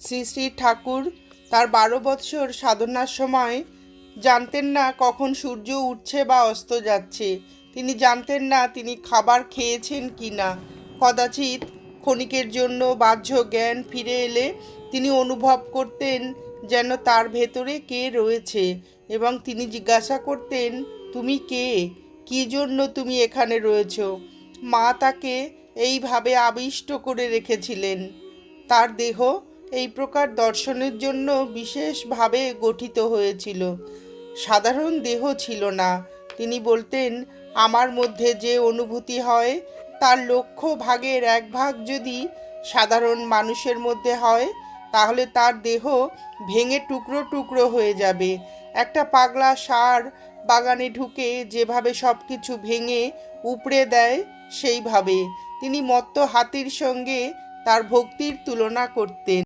শ্রী শ্রী ঠাকুর তার 12 বৎসর সাধনার সময় জানতেন না কখন সূর্য উঠছে বা অস্ত যাচ্ছে। তিনি জানতেন না তিনি খাবার খেয়েছেন কি না। কদাচিৎ ক্ষণিকের জন্য বাহ্য জ্ঞান ফিরে এলে তিনি অনুভব করতেন যেন তার ভেতরে কে রয়েছে, এবং তিনি জিজ্ঞাসা করতেন, তুমি কে, কী জন্য তুমি এখানে রয়েছ? মা তাকে এইভাবে আবিষ্ট করে রেখেছিলেন। তার দেহ এই প্রকার দর্শনের জন্য বিশেষভাবে গঠিত হয়েছিল, সাধারণ দেহ ছিল না। তিনি বলতেন, আমার মধ্যে যে অনুভূতি হয় তার 1/1000 যদি সাধারণ মানুষের মধ্যে হয়, তাহলে তার দেহ ভেঙে টুকরো টুকরো হয়ে যাবে। একটা পাগলা ষাঁড় বাগানে ঢুকে যেভাবে সব কিছু ভেঙে উপড়ে দেয়, সেইভাবে তিনি মত্ত হাতির সঙ্গে তার ভক্তির তুলনা করতেন।